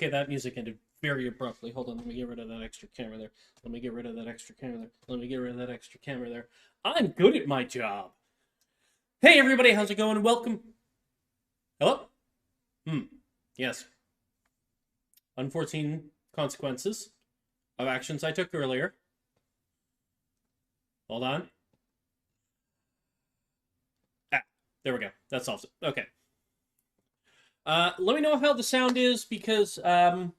Okay, that music ended very abruptly. Hold on, let me get rid of that extra camera there. Let me get rid of that extra camera there. Let me get rid of that extra camera there. I'm good at my job. Hey everybody, how's it going? Welcome. Hello? Yes. Unforeseen consequences of actions I took earlier. Hold on. Ah, there we go. That solves it. Okay. Let me know how the sound is because I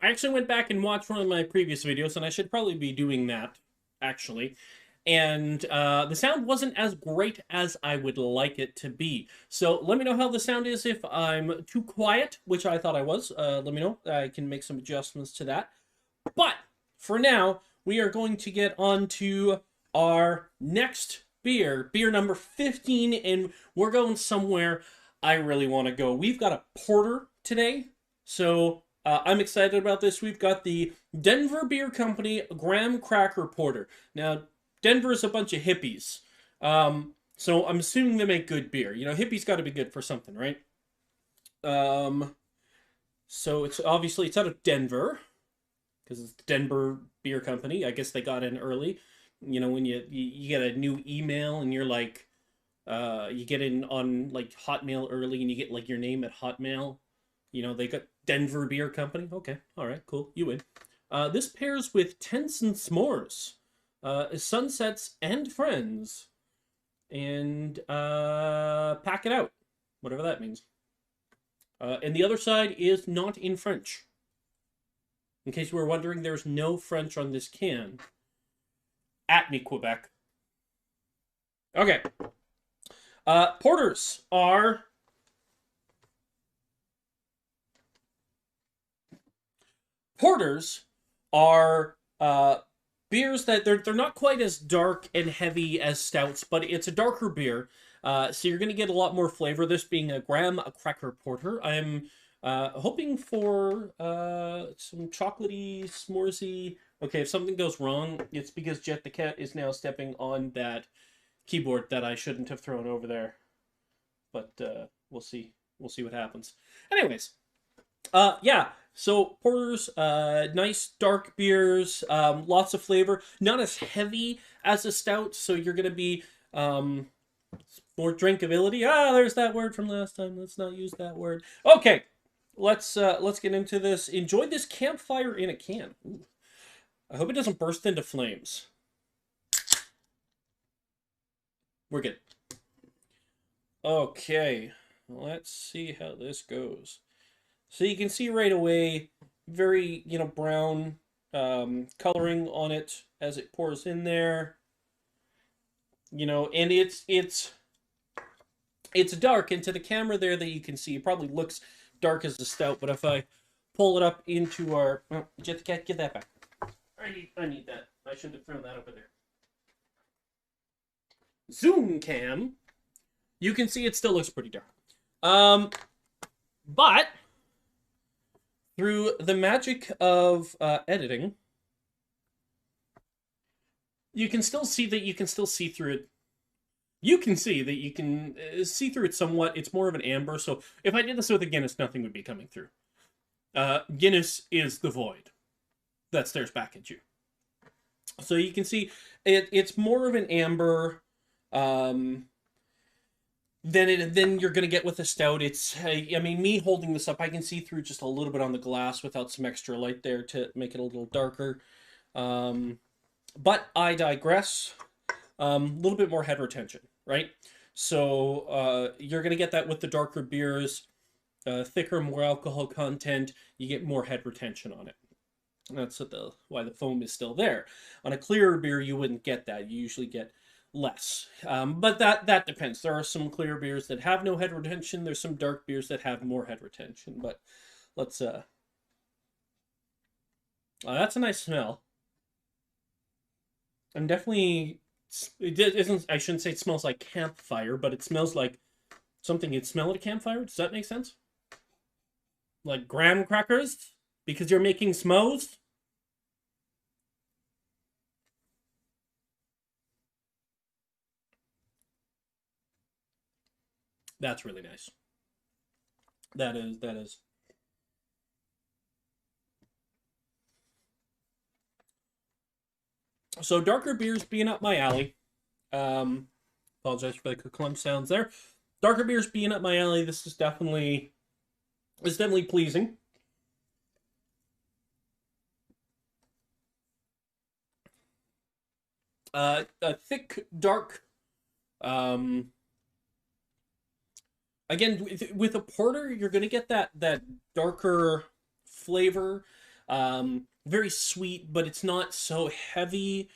actually went back and watched one of my previous videos, and I should probably be doing that, actually. And the sound wasn't as great as I would like it to be. So let me know how the sound is if I'm too quiet, which I thought I was. Let me know. I can make some adjustments to that. But for now, we are going to get on to our next beer, beer number 15, and we're going somewhere I really want to go. We've got a porter today, so I'm excited about this. We've got the Denver Beer Company Graham Cracker Porter. Now, Denver is a bunch of hippies, so I'm assuming they make good beer. You know, hippies got to be good for something, right? So it's obviously it's out of Denver because it's the Denver Beer Company. I guess they got in early. You know, when you get a new email and you're like, you get in on like Hotmail early and you get like your name at Hotmail. You know, they got Denver Beer Company. Okay, all right, cool, you win. This pairs with Tents and S'mores, Sunsets and Friends, and Pack It Out, whatever that means. And the other side is not in French. In case you were wondering, there's no French on this can. At me, Quebec. Okay. Porters are... Porters are beers that they're not quite as dark and heavy as stouts, but it's a darker beer. So you're going to get a lot more flavor. This being a Graham Cracker Porter. I'm hoping for some chocolatey, s'moresy. Okay, if something goes wrong, it's because Jet the Cat is now stepping on that keyboard that I shouldn't have thrown over there. But we'll see. We'll see what happens. Anyways, yeah. So porters, nice dark beers, lots of flavor, not as heavy as a stout. So you're gonna be more drinkability. Ah, there's that word from last time. Let's not use that word. Okay, let's get into this. Enjoy this campfire in a can. Ooh. I hope it doesn't burst into flames. We're good. Okay, let's see how this goes. So you can see right away, very, you know, brown coloring on it as it pours in there. You know, and it's dark, and to the camera there that you can see, it probably looks dark as a stout, but if I pull it up into our... Oh, Jet the Cat, get that back. I need that. I shouldn't have thrown that over there. Zoom cam. You can see it still looks pretty dark. But through the magic of editing, you can still see that you can still see through it. You can see that you can see through it somewhat. It's more of an amber, so if I did this with a Guinness, nothing would be coming through. Guinness is the void that stares back at you. So you can see it's more of an amber than you're gonna get with a stout. It's I mean, me holding this up, I can see through just a little bit on the glass without some extra light there to make it a little darker. But I digress. A little bit more head retention, right? So you're gonna get that with the darker beers, thicker, more alcohol content. You get more head retention on it. That's why the foam is still there. On a clearer beer, you wouldn't get that. You usually get less. But that depends. There are some clear beers that have no head retention. There's some dark beers that have more head retention. But let's that's a nice smell. I'm definitely... It isn't... I shouldn't say it smells like campfire, but it smells like something you'd smell at a campfire. Does that make sense? Like graham crackers? Because you're making s'mores? That's really nice. That is. So darker beers being up my alley. Um, Apologize for the clump sounds there. Darker beers being up my alley. This is definitely pleasing. A thick, dark. Um, Again, with a porter, you're gonna get that darker flavor. Very sweet, but it's not so heavy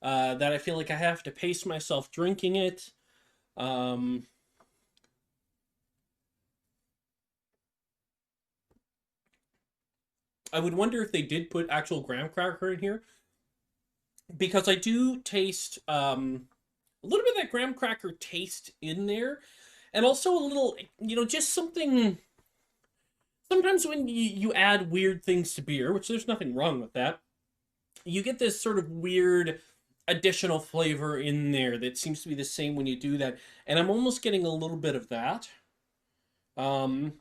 that I feel like I have to pace myself drinking it. Um, I would wonder if they did put actual graham cracker in here because I do taste a little bit of that graham cracker taste in there, and also a little, just something. Sometimes when you add weird things to beer, which there's nothing wrong with that, you get this sort of weird additional flavor in there that seems to be the same when you do that, and I'm almost getting a little bit of that. Um,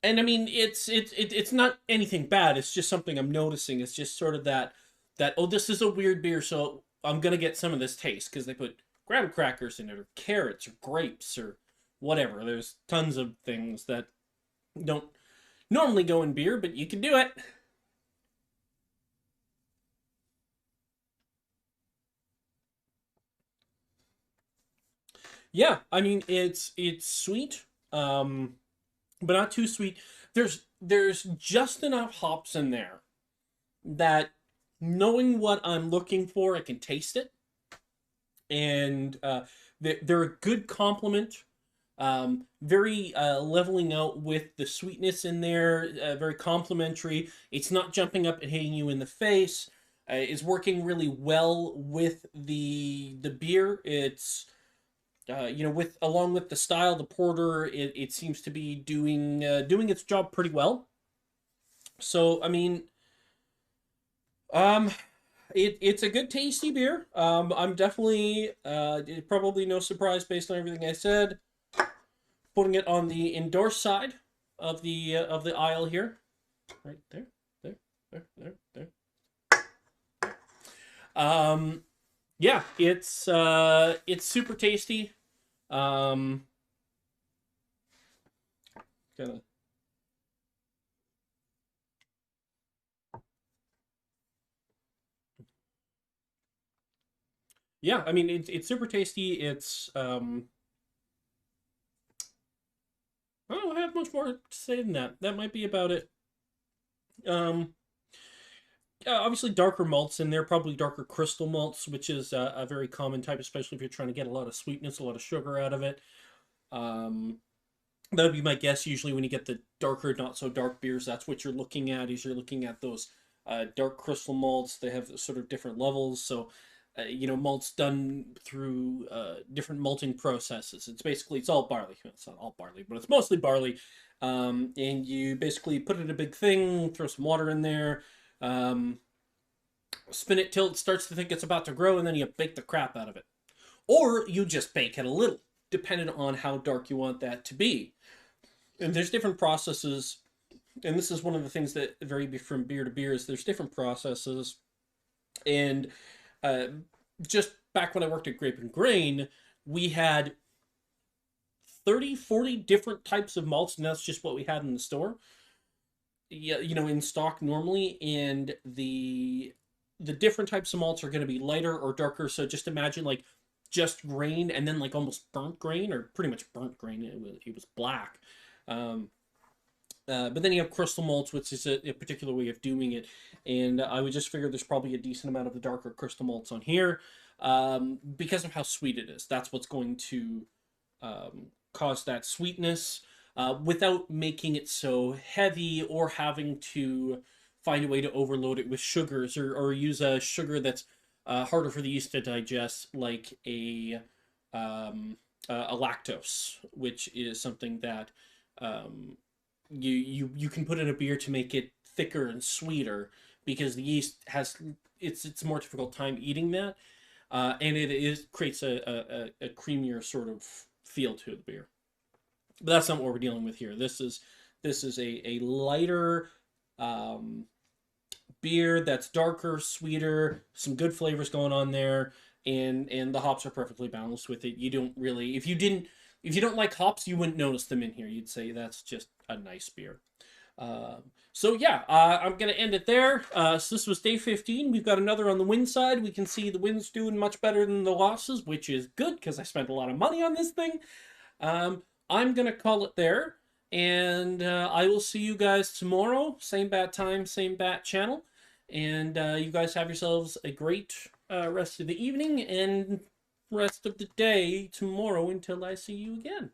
and I mean, it's not anything bad. It's just something I'm noticing. It's just sort of that oh, this is a weird beer, so I'm gonna get some of this taste because they put graham crackers in it, or carrots, or grapes, or whatever. There's tons of things that don't normally go in beer, but you can do it. Yeah, I mean it's sweet, but not too sweet. There's just enough hops in there that knowing what I'm looking for, I can taste it, and they're a good complement. Very leveling out with the sweetness in there. Very complimentary. It's not jumping up and hitting you in the face. It's working really well with the beer. It's with along with the style, the porter, it seems to be doing its job pretty well. So I mean, um, it's a good tasty beer. I'm definitely probably no surprise based on everything I said. Putting it on the endorsed side of the aisle here, right there, there, there. Um, yeah, it's super tasty. Um, Gonna Yeah, I mean it's super tasty. I don't have much more to say than that. That might be about it. Um, yeah, obviously darker malts in there, probably darker crystal malts, which is a very common type, especially if you're trying to get a lot of sweetness, a lot of sugar out of it. Um, that would be my guess. Usually, when you get the darker, not so dark beers, that's what you're looking at. Is you're looking at those dark crystal malts. They have sort of different levels. So, malts done through different malting processes. It's all barley. It's not all barley, but it's mostly barley. And you basically put it in a big thing, throw some water in there, um, spin it till it starts to think it's about to grow, and then you bake the crap out of it. Or you just bake it a little, depending on how dark you want that to be. And there's different processes, and this is one of the things that vary from beer to beer is there's different processes. And uh, just back when I worked at Grape and Grain, we had 30, 40 different types of malts, and that's just what we had in the store. Yeah, in stock normally, and the different types of malts are going to be lighter or darker. So just imagine like just grain and then like almost burnt grain or pretty much burnt grain. It was black. Um, but then you have crystal malts, which is a particular way of doing it. And I would just figure there's probably a decent amount of the darker crystal malts on here because of how sweet it is. That's what's going to cause that sweetness without making it so heavy or having to find a way to overload it with sugars or use a sugar that's harder for the yeast to digest, like a lactose, which is something that um, you can put in a beer to make it thicker and sweeter because the yeast has it's a more difficult time eating that, and it is creates a creamier sort of feel to the beer. But that's not what we're dealing with here. This is a lighter, um, beer that's darker, sweeter, some good flavors going on there, and the hops are perfectly balanced with it. You don't really, if you don't like hops, you wouldn't notice them in here. You'd say that's just a nice beer. So yeah, I'm gonna end it there. So this was day 15. We've got another on the win side. We can see the wins doing much better than the losses, which is good because I spent a lot of money on this thing. I'm gonna call it there, and I will see you guys tomorrow. Same bat time, same bat channel, and you guys have yourselves a great rest of the evening and rest of the day tomorrow until I see you again.